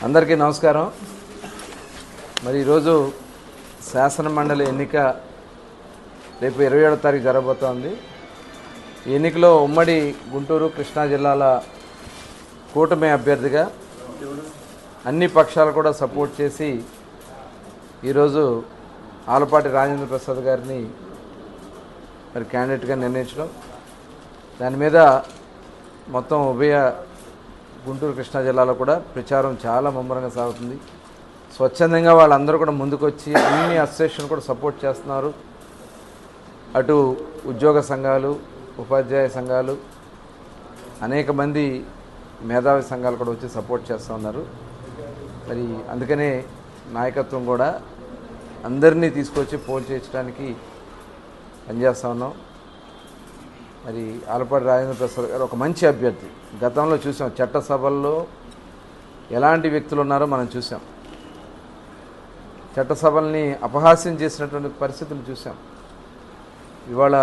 అందరికీ నమస్కారం. మరి ఈరోజు శాసన మండలి ఎన్నిక రేపు 27వ తారీఖు జరగబోతోంది. ఈ ఎన్నికలో ఉమ్మడి గుంటూరు కృష్ణా జిల్లాల కూటమి అభ్యర్థిగా అన్ని పక్షాలు కూడా సపోర్ట్ చేసి ఈరోజు ఆలపాటి రాజేంద్ర ప్రసాద్ గారిని మరి క్యాండిడేట్గా నిర్ణయించడం, దాని మీద మొత్తం ఉభయ గుంటూరు కృష్ణా జిల్లాలో కూడా ప్రచారం చాలా ముమ్మరంగా సాగుతుంది. స్వచ్ఛందంగా వాళ్ళందరూ కూడా ముందుకొచ్చి అన్ని అసోసియేషన్ కూడా సపోర్ట్ చేస్తున్నారు. అటు ఉద్యోగ సంఘాలు, ఉపాధ్యాయ సంఘాలు, అనేక మంది మేధావి సంఘాలు కూడా వచ్చి సపోర్ట్ చేస్తూ ఉన్నారు. మరి అందుకనే నాయకత్వం కూడా అందరినీ తీసుకొచ్చి పోల్ చేయించడానికి పనిచేస్తూ ఉన్నాం. మరి ఆలపాటి రాజేంద్ర ప్రసాద్ గారు ఒక మంచి అభ్యర్థి. గతంలో చూసాం, చట్టసభల్లో ఎలాంటి వ్యక్తులు ఉన్నారో మనం చూసాం. చట్టసభల్ని అపహాస్యం చేసినటువంటి పరిస్థితులు చూసాం. ఇవాళ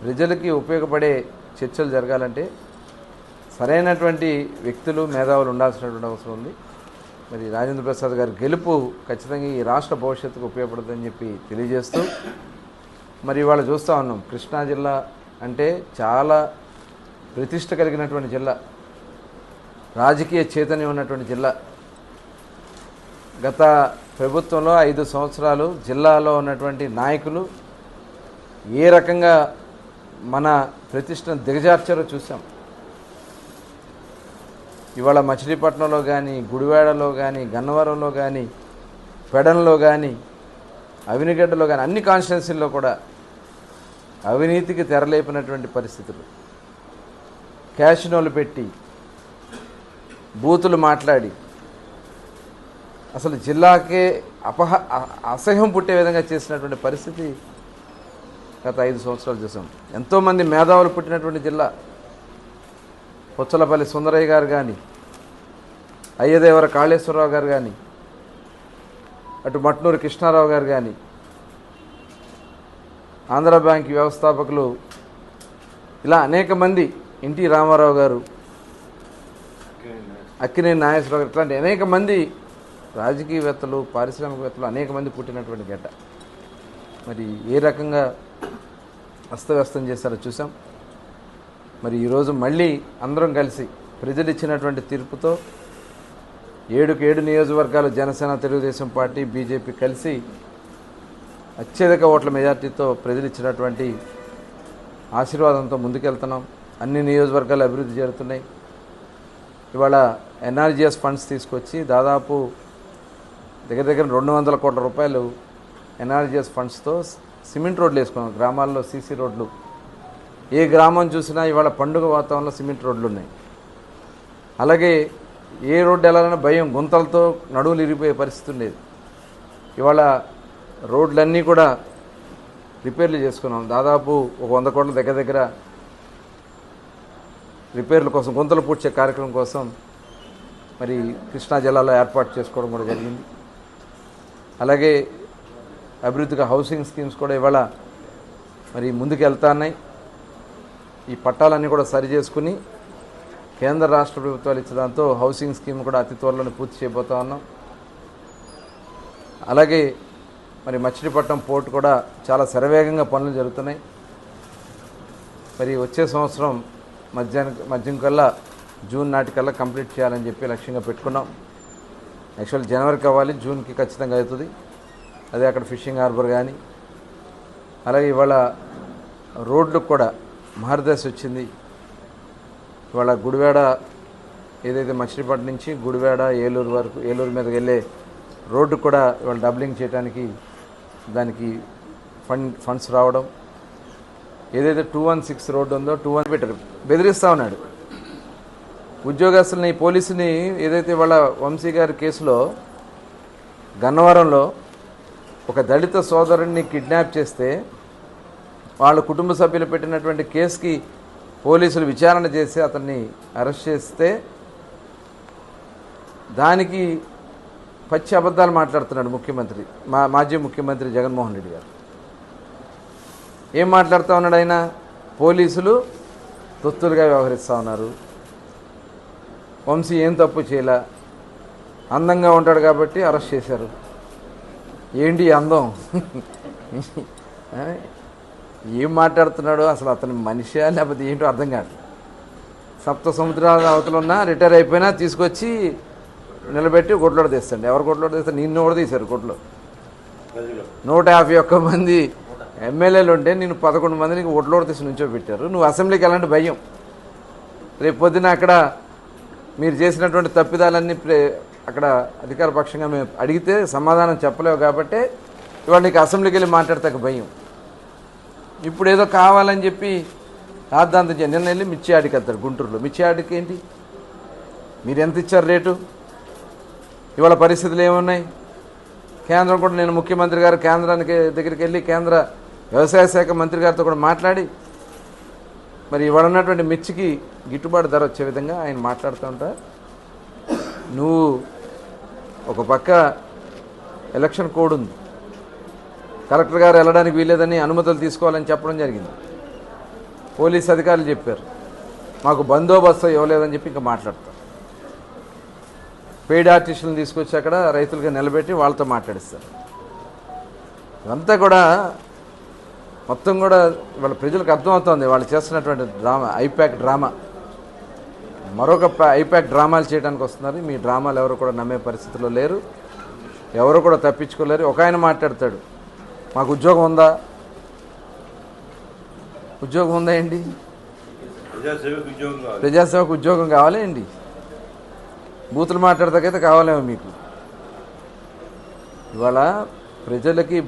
ప్రజలకి ఉపయోగపడే చర్చలు జరగాలంటే సరైనటువంటి వ్యక్తులు, మేధావులు ఉండాల్సినటువంటి అవసరం ఉంది. మరి రాజేంద్ర ప్రసాద్ గారి గెలుపు ఖచ్చితంగా ఈ రాష్ట్ర భవిష్యత్తుకు ఉపయోగపడుతుందని చెప్పి తెలియజేస్తూ, మరి ఇవాళ చూస్తూ ఉన్నాం, కృష్ణా జిల్లా అంటే చాలా ప్రతిష్ట కలిగినటువంటి జిల్లా, రాజకీయ చైతన్యం ఉన్నటువంటి జిల్లా. గత ప్రభుత్వంలో 5 సంవత్సరాలు జిల్లాలో ఉన్నటువంటి నాయకులు ఏ రకంగా మన ప్రతిష్టను దిగజార్చారో చూసాం. ఇవాళ మచిలీపట్నంలో కానీ, గుడివాడలో కానీ, గన్నవరంలో కానీ, పెడన్లో కానీ, అవినిగడ్డలో కానీ అన్ని కాన్స్టిట్యున్సీల్లో కూడా అవినీతికి తెరలేపినటువంటి పరిస్థితులు, క్యాషినోలు పెట్టి బూతులు మాట్లాడి అసలు జిల్లాకే అసహ్యం పుట్టే విధంగా చేసినటువంటి పరిస్థితి గత 5 సంవత్సరాలు చూసాం. ఎంతోమంది మేధావులు పుట్టినటువంటి జిల్లా. పుచ్చలపల్లి సుందరయ్య గారు కానీ, అయ్యదేవర కాళేశ్వరరావు గారు కానీ, అటు మట్నూరు కృష్ణారావు గారు కానీ, ఆంధ్ర బ్యాంక్ వ్యవస్థాపకులు, ఇలా అనేక మంది, ఎన్టీ రామారావు గారు, అక్కినేని నాగేశ్వరరావు గారు, ఇట్లాంటి అనేక మంది రాజకీయవేత్తలు, పారిశ్రామికవేత్తలు అనేక మంది పుట్టినటువంటి గడ్డ. మరి ఏ రకంగా అస్తవ్యస్తం చేశారో చూసాం. మరి ఈరోజు మళ్ళీ అందరం కలిసి ప్రజలు ఇచ్చినటువంటి తీర్పుతో 7 నియోజకవర్గాలు జనసేన, తెలుగుదేశం పార్టీ, బీజేపీ కలిసి అత్యధిక ఓట్ల మెజార్టీతో ప్రజలు ఇచ్చినటువంటి ఆశీర్వాదంతో ముందుకెళ్తున్నాం. అన్ని నియోజకవర్గాలు అభివృద్ధి జరుగుతున్నాయి. ఇవాళ ఎన్ఆర్జీఎస్ ఫండ్స్ తీసుకొచ్చి దాదాపు దగ్గర 200 కోట్ల రూపాయలు ఎన్ఆర్జీఎస్ ఫండ్స్తో సిమెంట్ రోడ్లు వేసుకున్నాం. గ్రామాల్లో సీసీ రోడ్లు, ఏ గ్రామం చూసినా ఇవాళ పండుగ వాతావరణంలో సిమెంట్ రోడ్లు ఉన్నాయి. అలాగే ఏ రోడ్డు వెళ్ళాలన్నా భయం, గుంతలతో నడువులు ఇరిగిపోయే పరిస్థితి ఉండేది. ఇవాళ రోడ్లన్నీ కూడా రిపేర్లు చేసుకున్నాం. దాదాపు ఒక 100 కోట్ల దగ్గర రిపేర్ల కోసం, గుంతలు పూడ్చే కార్యక్రమం కోసం మరి కృష్ణా జిల్లాలో ఏర్పాటు చేసుకోవడం కూడా జరిగింది. అలాగే అభివృద్ధిగా హౌసింగ్ స్కీమ్స్ కూడా ఇవాళ మరి ముందుకు వెళ్తున్నాయి. ఈ పట్టాలన్నీ కూడా సరి చేసుకుని కేంద్ర రాష్ట్ర ప్రభుత్వాలు ఇచ్చడంతో హౌసింగ్ స్కీమ్ కూడా అతి త్వరలోనే పూర్తి చేయబోతా ఉన్నాం. అలాగే మరి మచిలీపట్నం పోర్టు కూడా చాలా శరవేగంగా పనులు జరుగుతున్నాయి. మరి వచ్చే సంవత్సరం మధ్యం కల్లా, జూన్ నాటికల్లా కంప్లీట్ చేయాలని చెప్పి లక్ష్యంగా పెట్టుకున్నాం. యాక్చువల్ జనవరికి అవ్వాలి, జూన్కి ఖచ్చితంగా అవుతుంది. అదే అక్కడ ఫిషింగ్ హార్బర్ కానీ. అలాగే ఇవాళ రోడ్లకు కూడా మహర్దశ వచ్చింది. ఇవాళ గుడివాడ, ఏదైతే మచిలీపట్నం నుంచి గుడివాడ, ఏలూరు వరకు, ఏలూరు మీదకి వెళ్ళే రోడ్డు కూడా ఇవాళ డబ్లింగ్ చేయడానికి దానికి ఫండ్స్ రావడం. ఏదైతే 216 రోడ్డు ఉందో 216 పెట్టారు, బెదిరిస్తూ ఉన్నాడు ఉద్యోగస్తుల్ని, పోలీసుని. ఏదైతే వాళ్ళ వంశీ గారి కేసులో గన్నవరంలో ఒక దళిత సోదరుడిని కిడ్నాప్ చేస్తే వాళ్ళ కుటుంబ సభ్యులు పెట్టినటువంటి కేసుకి పోలీసులు విచారణ చేసి అతన్ని అరెస్ట్ చేస్తే దానికి పచ్చి అబద్ధాలు మాట్లాడుతున్నాడు ముఖ్యమంత్రి, మాజీ ముఖ్యమంత్రి జగన్మోహన్ రెడ్డి గారు. ఏం మాట్లాడుతూ ఉన్నాడు ఆయన? పోలీసులు తొత్తులుగా వ్యవహరిస్తూ ఉన్నారు, వంశీ ఏం తప్పు చేయలే, అందంగా ఉంటాడు కాబట్టి అరెస్ట్ చేశారు. ఏంటి ఈ అందం? ఏం మాట్లాడుతున్నాడో అసలు అతని మనిషా లేకపోతే ఏంటో అర్థం కాదు. సప్త సముద్రాల అవతల ఉన్నా రిటైర్ అయిపోయినా తీసుకొచ్చి నిలబెట్టి కొట్లో తీస్తాడు. ఎవరు కొట్లో తీస్తారు? నిన్ను కూడా తీశారు కొట్లో. 151 మంది ఎమ్మెల్యేలు ఉంటే నేను 11 మందిని ఒడ్లోడు తీసి నుంచోబెట్టారు. నువ్వు అసెంబ్లీకి ఎలాంటి భయం? రేపు పొద్దున అక్కడ మీరు చేసినటువంటి తప్పిదాలన్నీ అక్కడ అధికార పక్షంగా మేము అడిగితే సమాధానం చెప్పలేవు కాబట్టి ఇవాళ నీకు అసెంబ్లీకి వెళ్ళి మాట్లాడతాక భయం. ఇప్పుడు ఏదో కావాలని చెప్పి రాద్దాంతం నిన్న వెళ్ళి మిర్చి ఆడికి వెళ్తాడు గుంటూరులో. మిర్చి ఆడికి ఏంటి? మీరు ఎంత ఇచ్చారు రేటు? ఇవాళ పరిస్థితులు ఏమున్నాయి? కేంద్రం కూడా నేను ముఖ్యమంత్రి గారు కేంద్రానికి దగ్గరికి వెళ్ళి కేంద్ర వ్యవసాయ శాఖ మంత్రి గారితో కూడా మాట్లాడి మరి ఇవాళ ఉన్నటువంటి మిర్చికి గిట్టుబాటు ధర వచ్చే విధంగా ఆయన మాట్లాడుతూ ఉంటా. నువ్వు ఒక పక్క ఎలక్షన్ కోడ్ ఉంది, కలెక్టర్ గారు వెళ్ళడానికి వీల్లేదని అనుమతులు తీసుకోవాలని చెప్పడం జరిగింది. పోలీస్ అధికారులు చెప్పారు మాకు బందోబస్తు ఇవ్వలేదని చెప్పి ఇంకా మాట్లాడతారు. పెయిడ్ ఆర్టిస్టులను తీసుకొచ్చి అక్కడ రైతులుగా నిలబెట్టి వాళ్ళతో మాట్లాడిస్తారు. ఇదంతా కూడా మొత్తం కూడా వాళ్ళ ప్రజలకు అర్థమవుతుంది వాళ్ళు చేస్తున్నటువంటి డ్రామా, ఐపాక్ డ్రామా. మరొక ఐపాక్ డ్రామాలు చేయడానికి వస్తున్నారు. మీ డ్రామాలు ఎవరు కూడా నమ్మే పరిస్థితిలో లేరు, ఎవరు కూడా తప్పించుకోలేరు. ఒక ఆయన మాట్లాడతాడు మాకు ఉద్యోగం ఉందా? ఉద్యోగం ఉందా ఏంటి? ప్రజాసేవకు ఉద్యోగం కావాలా ఏంటి? బూతులు మాట్లాడతాకైతే కావాలేమో మీకు. ఇవాళ ప్రజలకి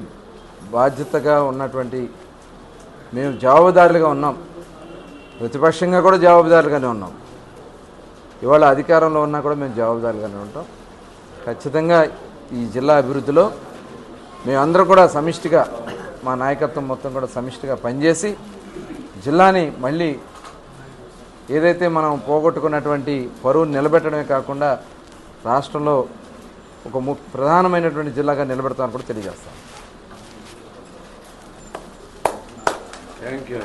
బాధ్యతగా ఉన్నటువంటి మేము జవాబుదారులుగా ఉన్నాం, ప్రతిపక్షంగా కూడా జవాబుదారులుగానే ఉన్నాం. ఇవాళ అధికారంలో ఉన్నా కూడా మేము జవాబుదారులుగానే ఉంటాం. ఖచ్చితంగా ఈ జిల్లా అభివృద్ధిలో మేమందరం కూడా సమిష్టిగా, మా నాయకత్వం మొత్తం కూడా సమిష్టిగా పనిచేసి జిల్లాని మళ్ళీ ఏదైతే మనం పోగొట్టుకున్నటువంటి పరువును నిలబెట్టడమే కాకుండా రాష్ట్రంలో ఒక ప్రధానమైనటువంటి జిల్లాగా నిలబెడతామని కూడా తెలియజేస్తాం. Thank you.